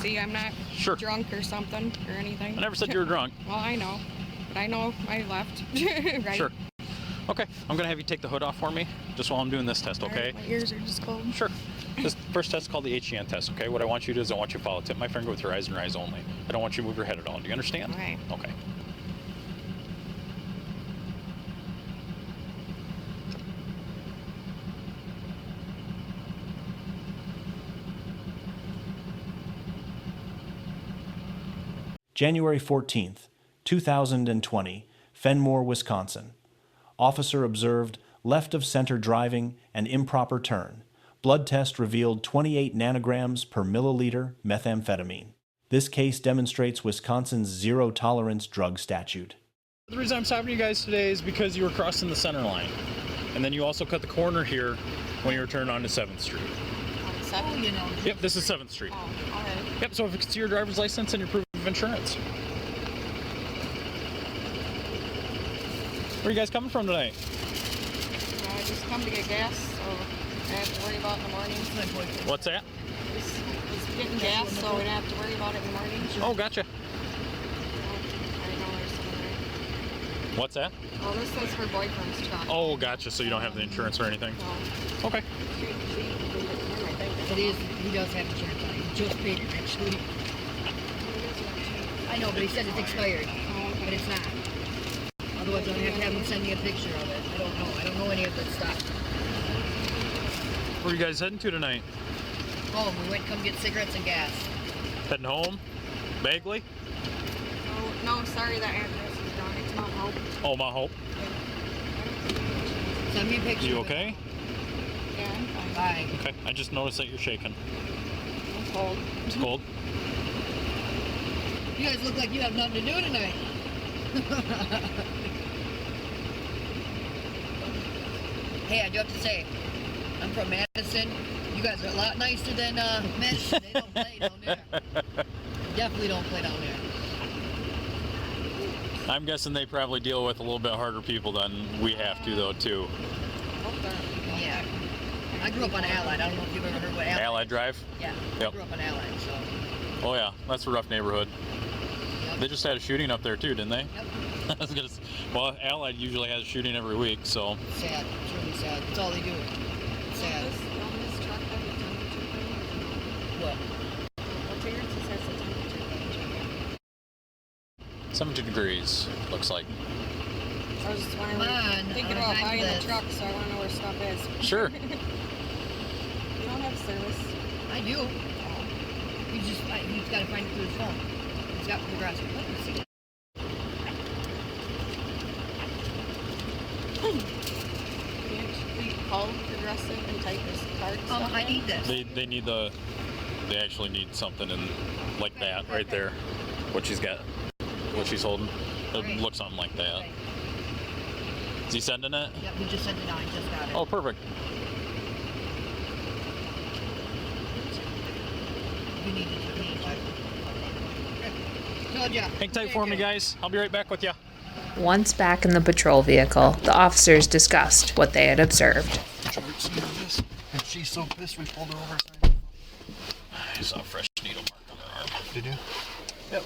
See, I'm not drunk or something or anything. I never said you were drunk. Well, I know. But I know I left. Right? Sure. Okay, I'm gonna have you take the hood off for me, just while I'm doing this test, okay? Right, my ears are just cold. Sure. This first test is called the HEN test, okay? What I want you to do is I want you to follow. Tip my finger with your eyes and your eyes only. I don't want you to move your head at all. Do you understand? Right. Okay. January 14th, 2020, Fenmore, Wisconsin. Officer observed left of center driving and improper turn. Blood test revealed 28 nanograms per milliliter methamphetamine. This case demonstrates Wisconsin's zero-tolerance drug statute. The reason I'm stopping you guys today is because you were crossing the center line. And then you also cut the corner here when you were turning onto 7th Street. On 7th, you know. Yep, this is 7th Street. Oh, all right. Yep, so if it's your driver's license and your proof of insurance. Where are you guys coming from tonight? I just come to get gas, so I have to worry about it in the morning. What's that? Just getting gas, so I don't have to worry about it in the morning. Oh, gotcha. I know there's someone there. What's that? Oh, this is her boyfriend's truck. Oh, gotcha. So you don't have the insurance or anything? No. Okay. It is. He does have insurance on it. He just paid it, actually. I know, but he said it's expired. But it's not. Otherwise, I'll have to have him send me a picture of it. I don't know. I don't know any of that stuff. Where are you guys heading to tonight? Home. We went to come get cigarettes and gas. Heading home? Bagley? Oh, no, sorry, that address is wrong. It's Mount Hope. Oh, Mount Hope. Send me a picture. You okay? Yeah, I'm fine. Bye. Okay. I just noticed that you're shaking. I'm cold. It's cold? You guys look like you have nothing to do tonight. Hey, I do have to say, I'm from Madison. You guys are a lot nicer than Madison. They don't play down there. Definitely don't play down there. I'm guessing they probably deal with a little bit harder people than we have to, though, too. Yeah. I grew up on Allied. I don't know if you've ever heard what Allied is. Allied Drive? Yeah. Yep. I grew up on Allied, so. Oh, yeah. That's a rough neighborhood. Yep. They just had a shooting up there, too, didn't they? Yep. I was gonna say, well, Allied usually has a shooting every week, so. Sad. It's really sad. That's all they do. It's sad. This truck have a temperature thing? What? Well, Terrence has a temperature thing. 70 degrees, looks like. I was just wondering, Come on, thinking I about wanna buying find the this. truck, so I want to know where stuff is. Sure. You don't have service. I do. He's got to find it through his phone. He's got Progressive. Let me see. Can you actually call Progressive and type this card stuff I in? need this. They need they actually need something in like that right there. What she's got, what she's holding. It Right. looks something like that. Right. Is he sending it? Yep, he just sent it on. He just got it. Oh, perfect. You need it. Told ya. Hang tight for me, guys. I'll be right back with you. Once back in the patrol vehicle, the officers discussed what they had observed. Chart's nervous, and she's so pissed we pulled her over. I saw a fresh needle mark on her arm. Did you? Yep.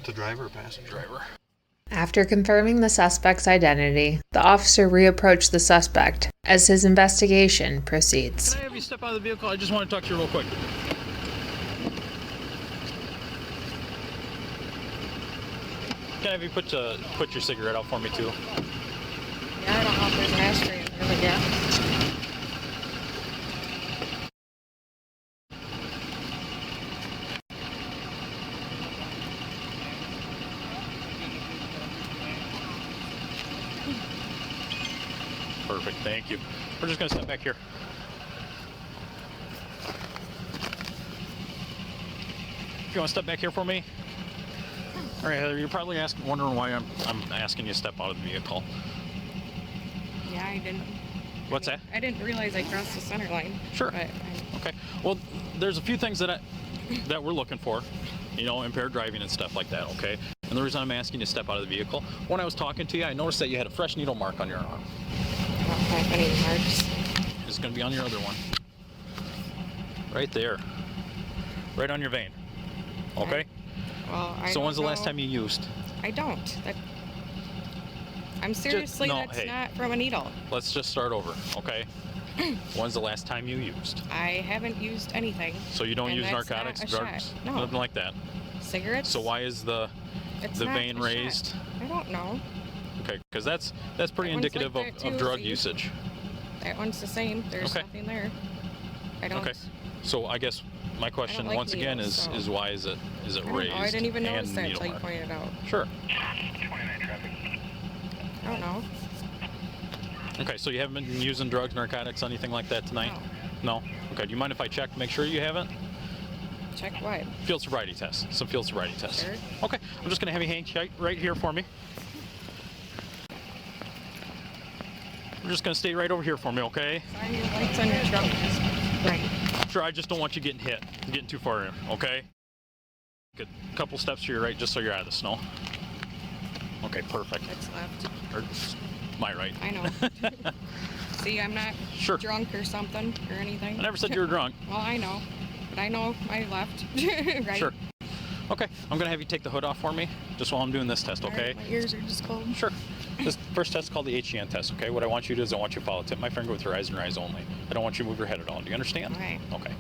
The driver or passenger? Driver. After confirming the suspect's identity, the officer reapproached the suspect as his investigation proceeds. Can I have you step out of the vehicle? I just want to talk to you real quick. Can I have you put your cigarette out for me too? Yeah, I don't know if there's an ashtray in here, but yeah. Perfect, thank you. We're just gonna step back here. If you want to step back here for me. All right, Heather, you're probably wondering why I'm asking you to step out of the vehicle. Yeah, I didn't. What's that? I didn't realize I crossed the center line. Sure. But Okay. Well, there's a few things that we're looking for, you know, impaired driving and stuff like that. Okay. And the reason I'm asking you to step out of the vehicle, when I was talking to you, I noticed that you had a fresh needle mark on your arm. I don't have any marks. It's going to be on your other one. Right there. Right on your vein. Okay? Well, I So don't when's the last know. time you used? I don't. I'm seriously, no, that's hey. not from a needle. Let's just start over, okay? When's the last time you used? I haven't used anything. So you don't And use that's narcotics, not a drugs, shot. No. nothing like that. Cigarettes? So why is the It's the not vein a shot. raised? I don't know. Okay, because that's pretty That one's indicative like that of too, drug see? usage. That one's the same. There's Okay. nothing there. I don't. Okay. So I guess my question like once again needles, so- is why is it I don't raised? know. I didn't even and notice that needle until you mark? pointed it out. Sure. I don't know. Okay, so you haven't been using drugs, narcotics, anything like that tonight? No. Okay. Do you mind if I check to make sure you haven't? Check what? Field sobriety test. Some field sobriety tests. Sure. Okay. I'm just gonna have you hang tight right here for me. We're just gonna stay right over here for me, okay? Sign your lights on your truck. Right. Sure. I just don't want you getting hit, getting too far in. Okay. Good. Couple steps to your right, just so you're out of the snow. Okay. Perfect. That's left. Or, my right. I know. See, I'm not Sure. drunk or something or anything. I never said you were drunk. Well, I know. But I know my left. Right? Sure. Okay. I'm gonna have you take the hood off for me, just while I'm doing this test, All okay? right, my ears are just cold. Sure. This first test is called the HGN test, okay? What I want you to do is I want you to follow. Tip my finger with your eyes and your eyes only. I don't want you to move your head at all. Do you understand? All right. Okay.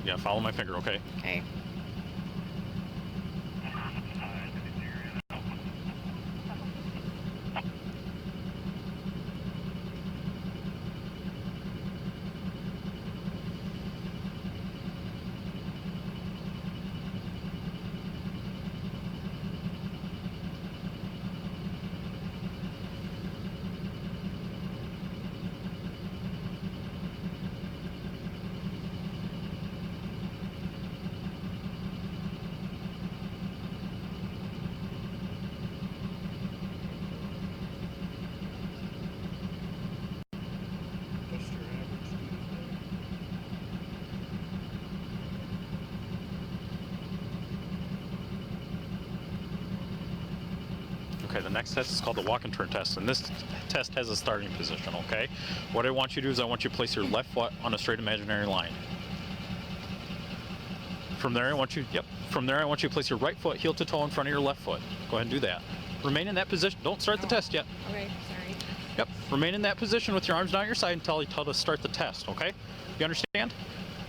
Yeah, follow my finger, okay? Okay. Okay, the next test is called the walk and turn test, and this test has a starting position, okay? What I want you to do is I want you to place your left foot on a straight imaginary line. From there, I want you to place your right foot heel to toe in front of your left foot. Go ahead and do that. Remain in that position. Don't start the test yet. Okay, sorry. Yep, remain in that position with your arms down your side until you tell to start the test, okay? You understand?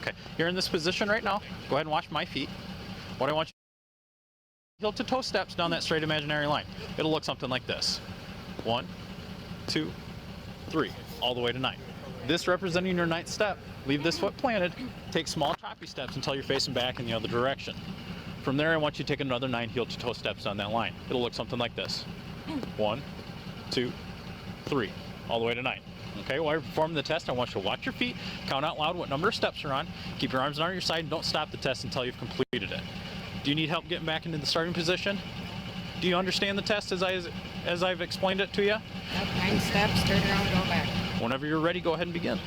Okay, you're in this position right now. Go ahead and watch my feet. What I want you heel to toe steps down that straight imaginary line. It'll look something like this. 1, 2, 3, all the way to 9. This representing your 9th step. Leave this foot planted. Take small choppy steps until you're facing back in the other direction. From there, I want you to take another 9 heel to toe steps on that line. It'll look something like this. 1, 2, 3, all the way to 9. Okay, while you're performing the test, I want you to watch your feet, count out loud what number of steps are on, keep your arms on your side, and don't stop the test until you've completed it. Do you need help getting back into the starting position? Do you understand the test as I've explained it to you? Yep, 9 steps, turn around, go back. Whenever you're ready, go ahead and begin.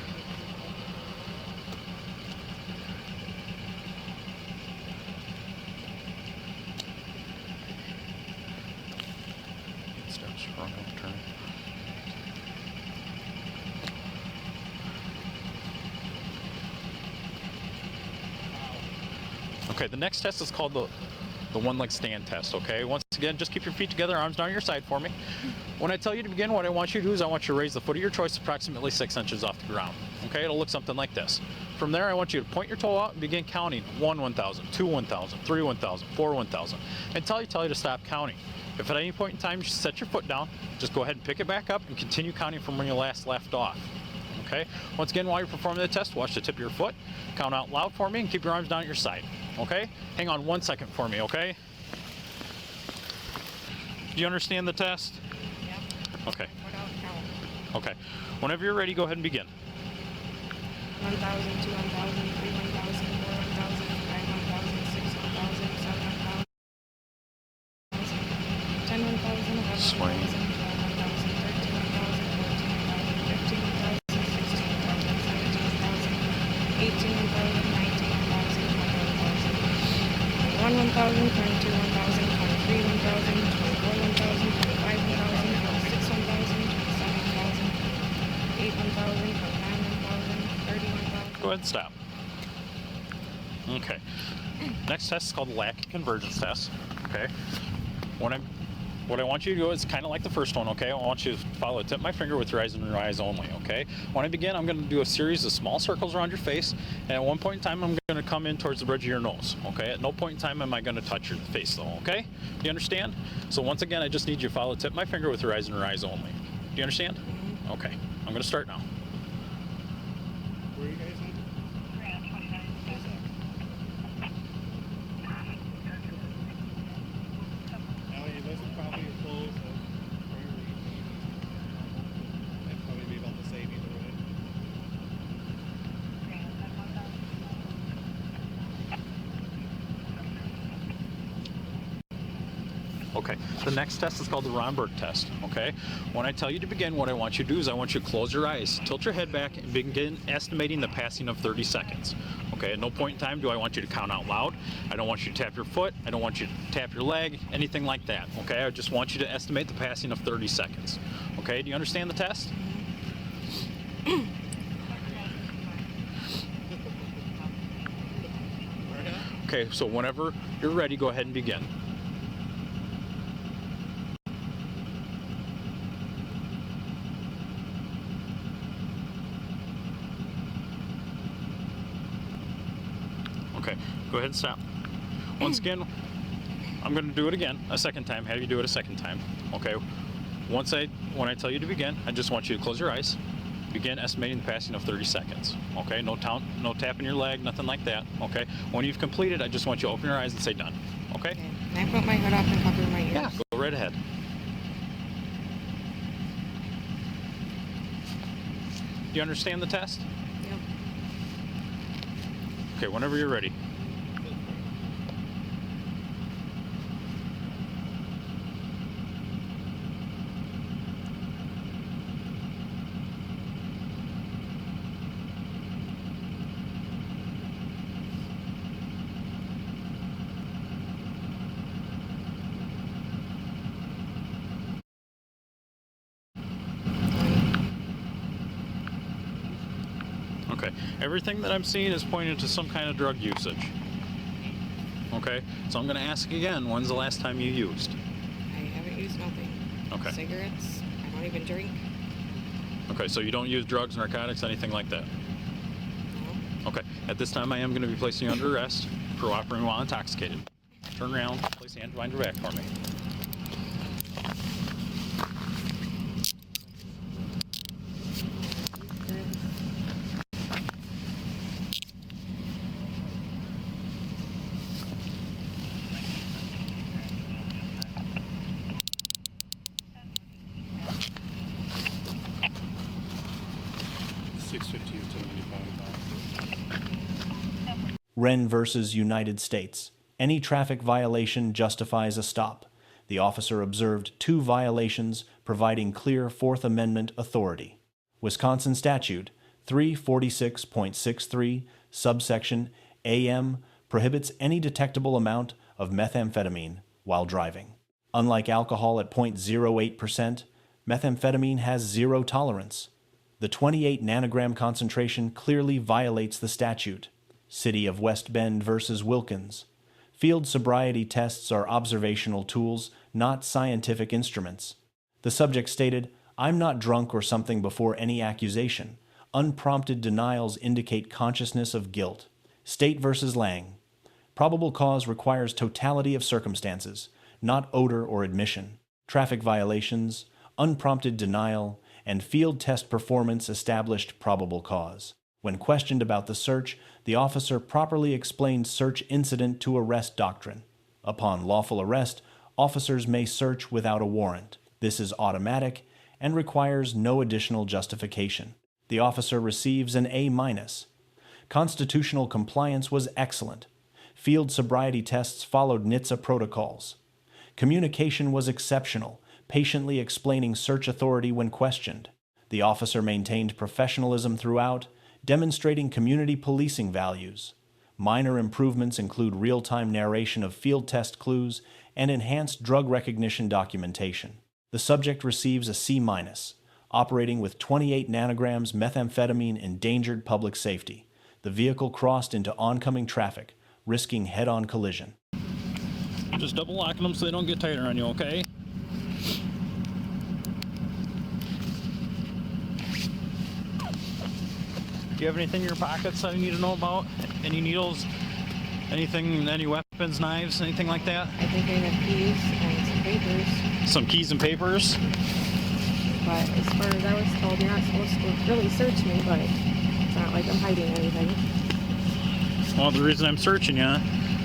Steps, front, turn. Okay, the next test is called the one-leg stand test, okay? Once again, just keep your feet together, arms down your side for me. When I tell you to begin, what I want you to do is I want you to raise the foot of your choice approximately 6 inches off the ground, okay? It'll look something like this. From there, I want you to point your toe out and begin counting 1, 1,000, 2, 1,000, 3, 1,000, 4, 1,000, until I tell you to stop counting. If at any point in time you set your foot down, just go ahead and pick it back up and continue counting from when you last left off. Okay? Once again, while you're performing the test, watch the tip of your foot, count out loud for me, and keep your arms down at your side. Okay? Hang on 1 second for me, okay? Do you understand the test? Yep. Okay. Without count. Okay. Whenever you're ready, go ahead and begin. 1,000, 2, 1,000, 3, 1,000, 4, 1,000, 5, 1,000, 6, 1,000, 7, 1,000, 10, 1,000, 11, 1,000, 12, 1,000, 13, 1,000, 14, 1,000, 15, 1,000, 16, 1,000, 17, 1,000, 18, 1,000, 19, 1,000, 20, 1,000. 21, 1,000, 22, 1,000, 23, 1,000, 24, 1,000, 25, 1,000, 26, 1,000, 27, 1,000, 28, 1,000, 29, 1,000, 30, 1,000. Go ahead and stop. Okay. Next test is called the lack of convergence test. Okay. What I want you to do is kind of like the first one, okay? I want you to follow the tip of my finger with your eyes and your eyes only, okay? When I begin, I'm going to do a series of small circles around your face, and at one point in time, I'm going to come in towards the bridge of your nose, okay? At no point in time am I going to touch your face, though, okay? Do you understand? So once again, I just need you to follow the tip of my finger with your eyes and your eyes only. Do you understand? Okay. I'm going to start now. Where are you guys at? Elliot, this is probably your close of where you're leaving. That'd probably be about the same either way. Okay, the next test is called the Romberg test, okay? When I tell you to begin, what I want you to do is I want you to close your eyes, tilt your head back, and begin estimating the passing of 30 seconds. Okay, at no point in time do I want you to count out loud. I don't want you to tap your foot. I don't want you to tap your leg, anything like that, okay? I just want you to estimate the passing of 30 seconds. Okay, do you understand the test? Okay, so whenever you're ready, go ahead and begin. Okay, go ahead and stop. Once again, I'm going to do it again a second time, have you do it a second time. Okay, when I tell you to begin, I just want you to close your eyes, begin estimating the passing of 30 seconds. Okay, no tapping your leg, nothing like that. Okay, when you've completed, I just want you to open your eyes and say done. Okay? Can I put my hood up and cover my ears? Yeah, go right ahead. Do you understand the test? Yep. Okay, whenever you're ready. Okay, everything that I'm seeing is pointing to some kind of drug usage. Okay, so I'm going to ask again, when's the last time you used? I haven't used nothing. Okay. Cigarettes. I don't even drink. Okay, so you don't use drugs, narcotics, anything like that? No. Okay, at this time I am going to be placing you under arrest for operating while intoxicated. Turn around, place your hand behind your back for me. Wren versus United States. Any traffic violation justifies a stop. The officer observed 2 violations, providing clear Fourth Amendment authority. Wisconsin Statute 346.63, subsection AM, prohibits any detectable amount of methamphetamine while driving. Unlike alcohol at 0.08%, methamphetamine has zero tolerance. The 28 nanogram concentration clearly violates the statute. City of West Bend versus Wilkins. Field sobriety tests are observational tools, not scientific instruments. The subject stated, "I'm not drunk or something" before any accusation. Unprompted denials indicate consciousness of guilt. State versus Lang. Probable cause requires totality of circumstances, not odor or admission. Traffic violations, unprompted denial, and field test performance established probable cause. When questioned about the search, the officer properly explained search incident to arrest doctrine. Upon lawful arrest, officers may search without a warrant. This is automatic and requires no additional justification. The officer receives an A-. Constitutional compliance was excellent. Field sobriety tests followed NHTSA protocols. Communication was exceptional, patiently explaining search authority when questioned. The officer maintained professionalism throughout, demonstrating community policing values. Minor improvements include real-time narration of field test clues and enhanced drug recognition documentation. The subject receives a C-, operating with 28 nanograms methamphetamine endangered public safety. The vehicle crossed into oncoming traffic, risking head-on collision. Just double locking them so they don't get tighter on you, okay? Do you have anything in your pockets I need to know about? Any needles? Anything, any weapons, knives, anything like that? I think I have keys and some papers. Some keys and papers? But as far as I was told, you're not supposed to really search me, but it's not like I'm hiding anything. Well, the reason I'm searching you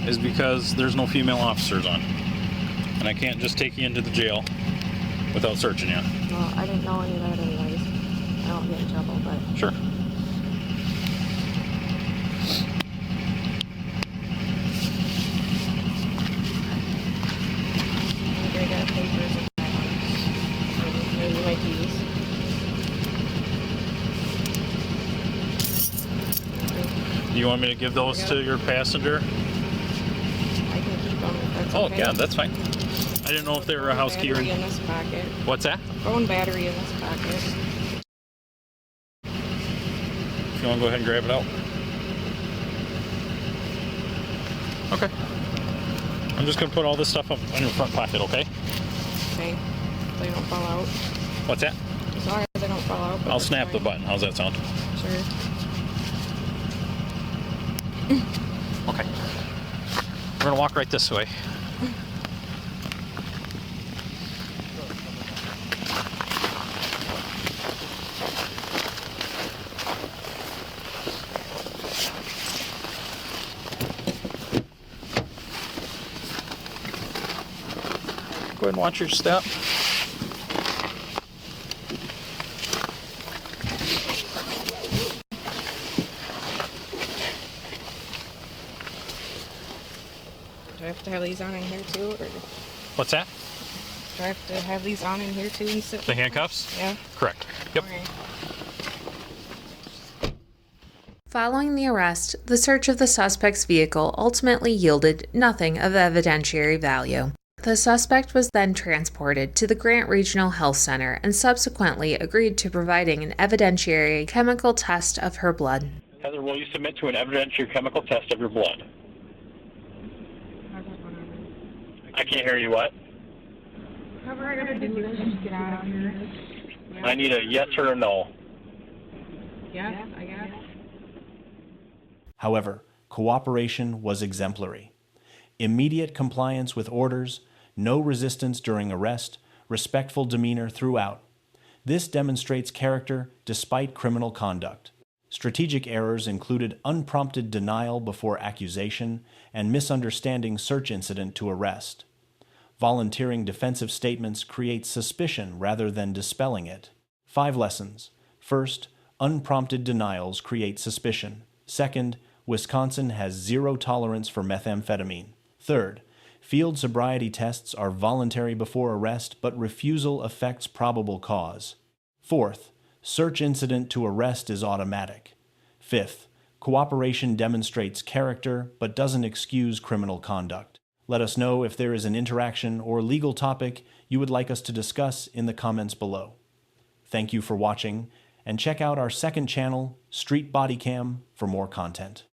is because there's no female officers on. And I can't just take you into the jail without searching you. Well, I didn't know any of that anyways. I don't get in trouble, but... Sure. I got papers and that. Maybe my keys. Do you want me to give those to your passenger? I can keep them if that's Oh, okay. yeah, that's fine. I didn't know if they were a house key or... Battery in this pocket. What's that? Phone battery in this pocket. If you want to go ahead and grab it out. Okay. I'm just going to put all this stuff up in your front pocket, okay? Okay. They don't fall out. What's that? As long as they don't fall out. but I'll that's snap the fine. button. How's that sound? Sure. Okay. We're going to walk right this way. Go ahead and watch your step. Do I have to have these on in here too, or do What's that? I have to have these on in here too and sit? The handcuffs? Yeah. Correct. Yep. Okay. Following the arrest, the search of the suspect's vehicle ultimately yielded nothing of evidentiary value. The suspect was then transported to the Grant Regional Health Center and subsequently agreed to providing an evidentiary chemical test of her blood. Heather, will you submit to an evidentiary chemical test of your blood? I can't hear you. What? However I gotta do this, just get out of here. I need a yes or a no. Yes, I guess. However, cooperation was exemplary. Immediate compliance with orders, no resistance during arrest, respectful demeanor throughout. This demonstrates character despite criminal conduct. Strategic errors included unprompted denial before accusation and misunderstanding search incident to arrest. Volunteering defensive statements create suspicion rather than dispelling it. 5 lessons. First, unprompted denials create suspicion. Second, Wisconsin has zero tolerance for methamphetamine. Third, field sobriety tests are voluntary before arrest, but refusal affects probable cause. Fourth, search incident to arrest is automatic. Fifth, cooperation demonstrates character, but doesn't excuse criminal conduct. Let us know if there is an interaction or legal topic you would like us to discuss in the comments below. Thank you for watching, and check out our second channel, Street Bodycam, for more content.